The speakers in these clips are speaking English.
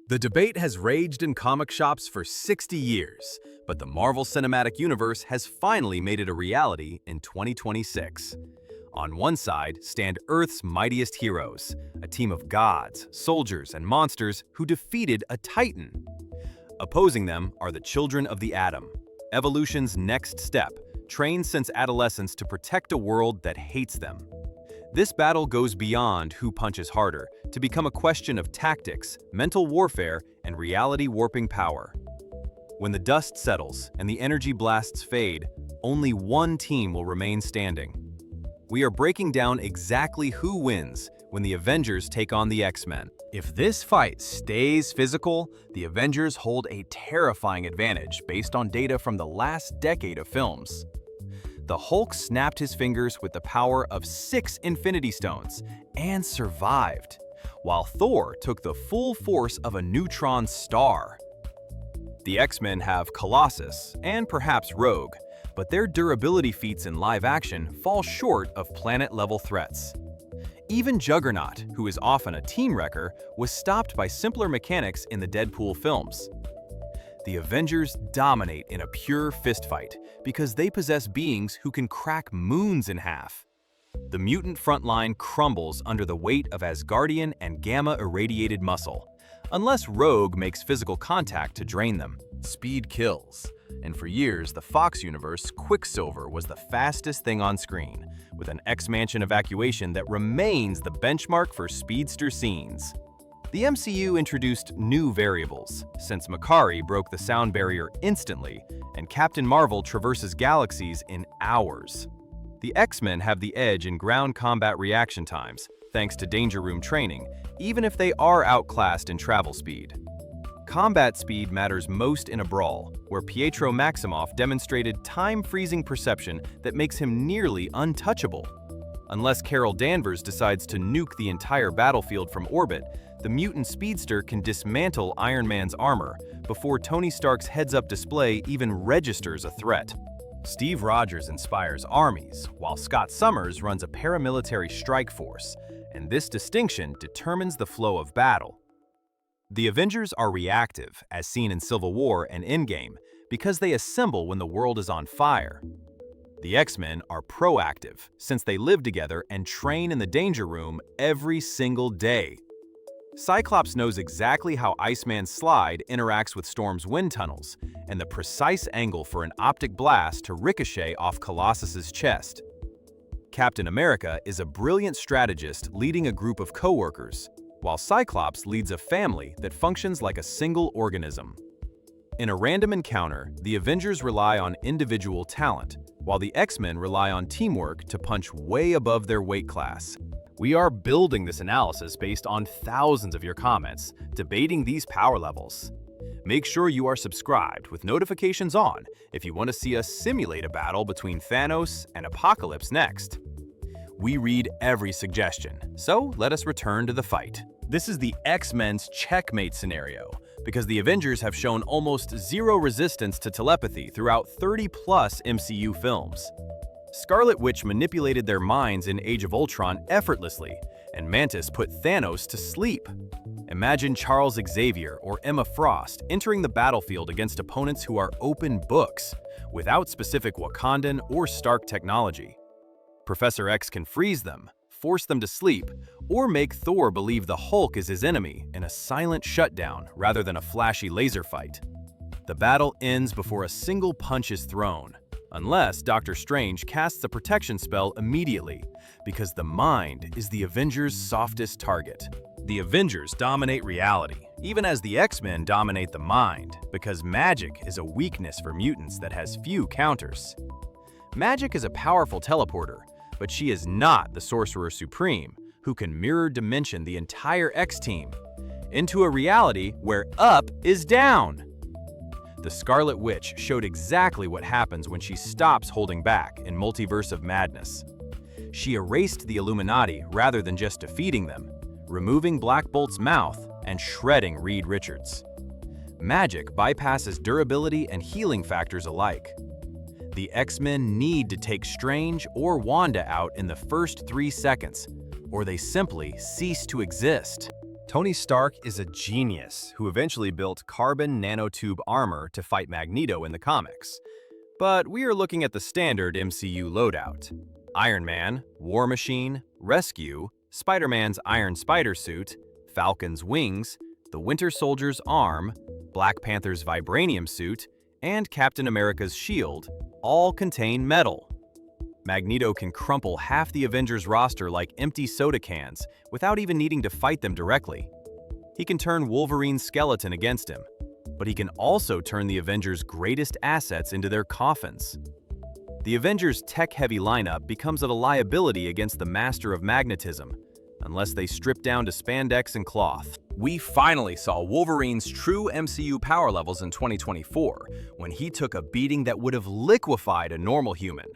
The debate has raged in comic shops for 60 years, but the Marvel Cinematic Universe has finally made it a reality in 2026. On one side stand Earth's mightiest heroes, a team of gods, soldiers, and monsters who defeated a Titan. Opposing them are the Children of the Atom, evolution's next step, trained since adolescence to protect a world that hates them. This battle goes beyond who punches harder to become a question of tactics, mental warfare, and reality-warping power. When the dust settles and the energy blasts fade, only one team will remain standing. We are breaking down exactly who wins when the Avengers take on the X-Men. If this fight stays physical, the Avengers hold a terrifying advantage based on data from the last decade of films. The Hulk snapped his fingers with the power of 6 Infinity Stones and survived, while Thor took the full force of a neutron star. The X-Men have Colossus and perhaps Rogue, but their durability feats in live action fall short of planet-level threats. Even Juggernaut, who is often a team wrecker, was stopped by simpler mechanics in the Deadpool films. The Avengers dominate in a pure fistfight because they possess beings who can crack moons in half. The mutant frontline crumbles under the weight of Asgardian and gamma-irradiated muscle, unless Rogue makes physical contact to drain them. Speed kills, and for years the Fox universe, Quicksilver was the fastest thing on screen, with an X-Mansion evacuation that remains the benchmark for speedster scenes. The MCU introduced new variables, since Makkari broke the sound barrier instantly, and Captain Marvel traverses galaxies in hours. The X-Men have the edge in ground combat reaction times, thanks to Danger Room training, even if they are outclassed in travel speed. Combat speed matters most in a brawl, where Pietro Maximoff demonstrated time-freezing perception that makes him nearly untouchable. Unless Carol Danvers decides to nuke the entire battlefield from orbit, the mutant speedster can dismantle Iron Man's armor before Tony Stark's heads-up display even registers a threat. Steve Rogers inspires armies, while Scott Summers runs a paramilitary strike force, and this distinction determines the flow of battle. The Avengers are reactive, as seen in Civil War and Endgame, because they assemble when the world is on fire. The X-Men are proactive, since they live together and train in the Danger Room every single day. Cyclops knows exactly how Iceman's slide interacts with Storm's wind tunnels, and the precise angle for an optic blast to ricochet off Colossus's chest. Captain America is a brilliant strategist leading a group of co-workers, while Cyclops leads a family that functions like a single organism. In a random encounter, the Avengers rely on individual talent, while the X-Men rely on teamwork to punch way above their weight class. We are building this analysis based on thousands of your comments, debating these power levels. Make sure you are subscribed with notifications on if you want to see us simulate a battle between Thanos and Apocalypse next. We read every suggestion, so let us return to the fight. This is the X-Men's checkmate scenario, because the Avengers have shown almost zero resistance to telepathy throughout 30-plus MCU films. Scarlet Witch manipulated their minds in Age of Ultron effortlessly, and Mantis put Thanos to sleep. Imagine Charles Xavier or Emma Frost entering the battlefield against opponents who are open books, without specific Wakandan or Stark technology. Professor X can freeze them, force them to sleep, or make Thor believe the Hulk is his enemy in a silent shutdown rather than a flashy laser fight. The battle ends before a single punch is thrown, unless Doctor Strange casts a protection spell immediately, because the mind is the Avengers' softest target. The Avengers dominate reality, even as the X-Men dominate the mind, because magic is a weakness for mutants that has few counters. Magic is a powerful teleporter, but she is not the Sorcerer Supreme, who can mirror dimension the entire X-Team into a reality where up is down. The Scarlet Witch showed exactly what happens when she stops holding back in Multiverse of Madness. She erased the Illuminati rather than just defeating them, removing Black Bolt's mouth and shredding Reed Richards. Magic bypasses durability and healing factors alike. The X-Men need to take Strange or Wanda out in the first 3 seconds, or they simply cease to exist. Tony Stark is a genius who eventually built carbon nanotube armor to fight Magneto in the comics. But we are looking at the standard MCU loadout. Iron Man, War Machine, Rescue, Spider-Man's Iron Spider suit, Falcon's wings, the Winter Soldier's arm, Black Panther's vibranium suit, and Captain America's shield all contain metal. Magneto can crumple half the Avengers roster like empty soda cans without even needing to fight them directly. He can turn Wolverine's skeleton against him, but he can also turn the Avengers' greatest assets into their coffins. The Avengers' tech-heavy lineup becomes a liability against the master of magnetism, unless they strip down to spandex and cloth. We finally saw Wolverine's true MCU power levels in 2024, when he took a beating that would have liquefied a normal human.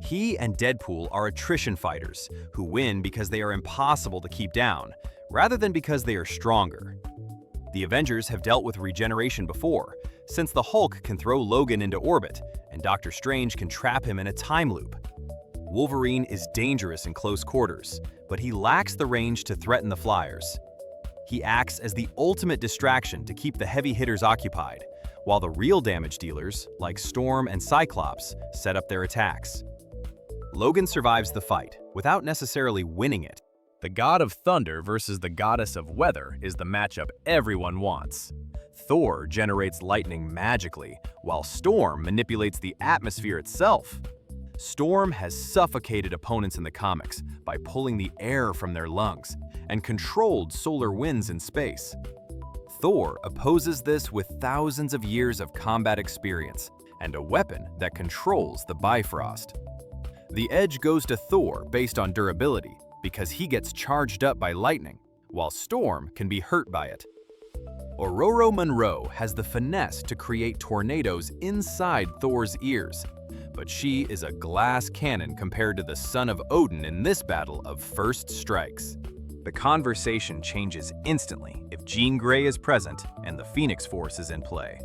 He and Deadpool are attrition fighters who win because they are impossible to keep down, rather than because they are stronger. The Avengers have dealt with regeneration before, since the Hulk can throw Logan into orbit, and Doctor Strange can trap him in a time loop. Wolverine is dangerous in close quarters, but he lacks the range to threaten the Flyers. He acts as the ultimate distraction to keep the heavy hitters occupied, while the real damage dealers, like Storm and Cyclops, set up their attacks. Logan survives the fight, without necessarily winning it. The god of thunder versus the goddess of weather is the matchup everyone wants. Thor generates lightning magically, while Storm manipulates the atmosphere itself. Storm has suffocated opponents in the comics by pulling the air from their lungs and controlled solar winds in space. Thor opposes this with thousands of years of combat experience and a weapon that controls the Bifrost. The edge goes to Thor based on durability because he gets charged up by lightning, while Storm can be hurt by it. Ororo Monroe has the finesse to create tornadoes inside Thor's ears, but she is a glass cannon compared to the son of Odin in this battle of first strikes. The conversation changes instantly if Jean Grey is present and the Phoenix Force is in play.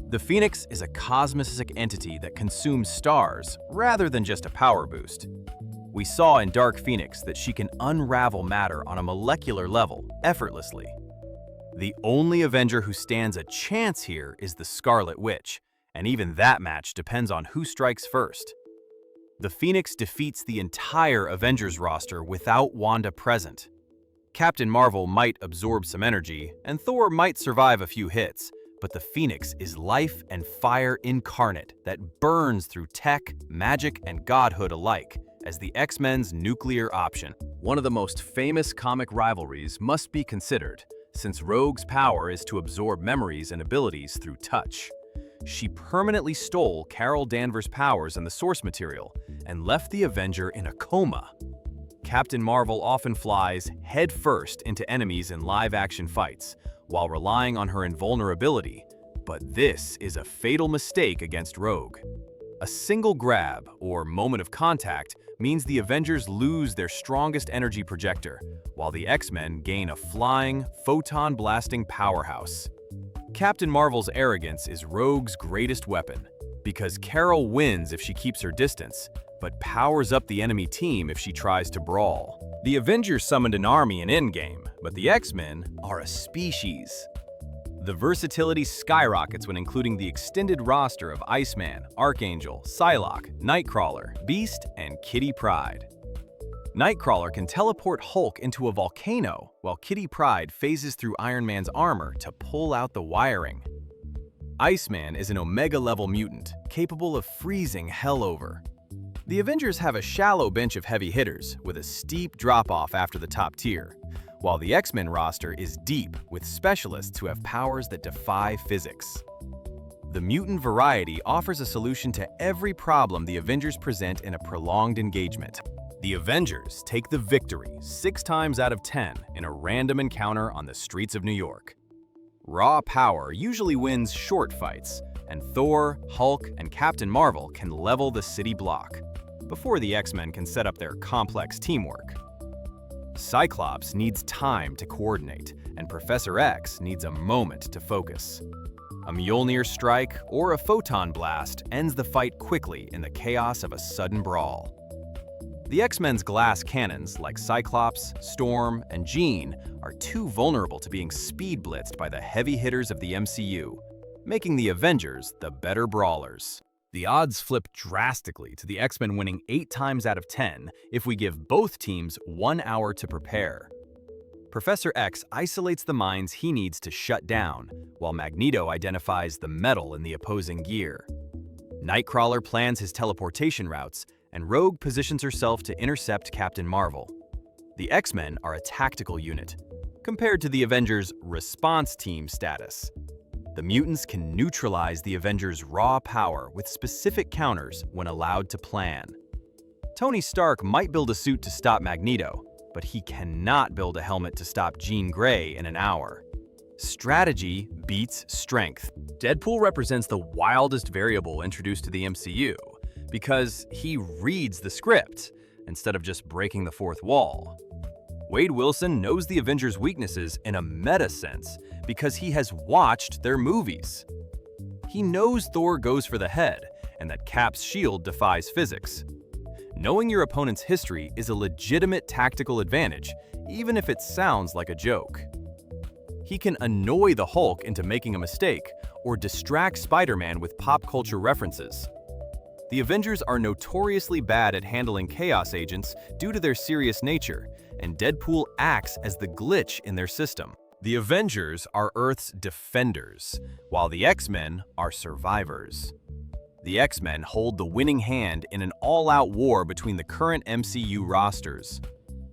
The Phoenix is a cosmic entity that consumes stars rather than just a power boost. We saw in Dark Phoenix that she can unravel matter on a molecular level effortlessly. The only Avenger who stands a chance here is the Scarlet Witch, and even that match depends on who strikes first. The Phoenix defeats the entire Avengers roster without Wanda present. Captain Marvel might absorb some energy, and Thor might survive a few hits, but the Phoenix is life and fire incarnate that burns through tech, magic, and godhood alike as the X-Men's nuclear option. One of the most famous comic rivalries must be considered, since Rogue's power is to absorb memories and abilities through touch. She permanently stole Carol Danvers' powers in the source material and left the Avenger in a coma. Captain Marvel often flies headfirst into enemies in live-action fights, while relying on her invulnerability, but this is a fatal mistake against Rogue. A single grab, or moment of contact, means the Avengers lose their strongest energy projector, while the X-Men gain a flying, photon-blasting powerhouse. Captain Marvel's arrogance is Rogue's greatest weapon, because Carol wins if she keeps her distance, but powers up the enemy team if she tries to brawl. The Avengers summoned an army in Endgame, but the X-Men are a species. The versatility skyrockets when including the extended roster of Iceman, Archangel, Psylocke, Nightcrawler, Beast, and Kitty Pryde. Nightcrawler can teleport Hulk into a volcano, while Kitty Pryde phases through Iron Man's armor to pull out the wiring. Iceman is an Omega-level mutant, capable of freezing hell over. The Avengers have a shallow bench of heavy hitters, with a steep drop-off after the top tier, while the X-Men roster is deep with specialists who have powers that defy physics. The mutant variety offers a solution to every problem the Avengers present in a prolonged engagement. The Avengers take the victory 6 times out of 10 in a random encounter on the streets of New York. Raw power usually wins short fights, and Thor, Hulk, and Captain Marvel can level the city block before the X-Men can set up their complex teamwork. Cyclops needs time to coordinate, and Professor X needs a moment to focus. A Mjolnir strike or a photon blast ends the fight quickly in the chaos of a sudden brawl. The X-Men's glass cannons, like Cyclops, Storm, and Jean, are too vulnerable to being speed blitzed by the heavy hitters of the MCU, making the Avengers the better brawlers. The odds flip drastically to the X-Men winning 8 times out of 10 if we give both teams 1 hour to prepare. Professor X isolates the mines he needs to shut down, while Magneto identifies the metal in the opposing gear. Nightcrawler plans his teleportation routes, and Rogue positions herself to intercept Captain Marvel. The X-Men are a tactical unit, compared to the Avengers' response team status. The mutants can neutralize the Avengers' raw power with specific counters when allowed to plan. Tony Stark might build a suit to stop Magneto, but he cannot build a helmet to stop Jean Grey in an hour. Strategy beats strength. Deadpool represents the wildest variable introduced to the MCU because he reads the script instead of just breaking the fourth wall. Wade Wilson knows the Avengers' weaknesses in a meta sense because he has watched their movies. He knows Thor goes for the head and that Cap's shield defies physics. Knowing your opponent's history is a legitimate tactical advantage, even if it sounds like a joke. He can annoy the Hulk into making a mistake or distract Spider-Man with pop culture references. The Avengers are notoriously bad at handling chaos agents due to their serious nature, and Deadpool acts as the glitch in their system. The Avengers are Earth's defenders, while the X-Men are survivors. The X-Men hold the winning hand in an all-out war between the current MCU rosters.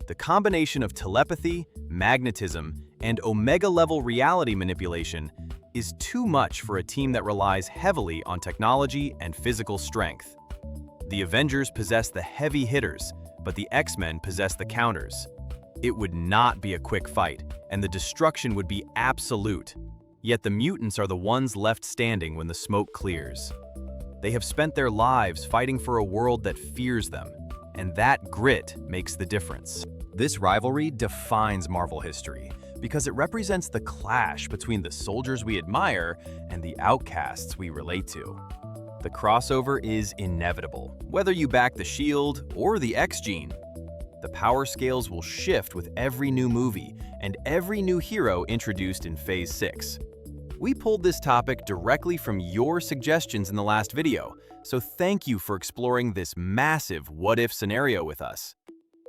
The combination of telepathy, magnetism, and Omega-level reality manipulation is too much for a team that relies heavily on technology and physical strength. The Avengers possess the heavy hitters, but the X-Men possess the counters. It would not be a quick fight, and the destruction would be absolute. Yet the mutants are the ones left standing when the smoke clears. They have spent their lives fighting for a world that fears them, and that grit makes the difference. This rivalry defines Marvel history because it represents the clash between the soldiers we admire and the outcasts we relate to. The crossover is inevitable, whether you back the Shield or the X-Gene. The power scales will shift with every new movie and every new hero introduced in Phase 6. We pulled this topic directly from your suggestions in the last video, so thank you for exploring this massive what-if scenario with us.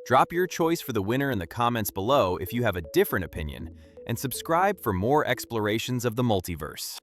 Drop your choice for the winner in the comments below if you have a different opinion, and subscribe for more explorations of the multiverse.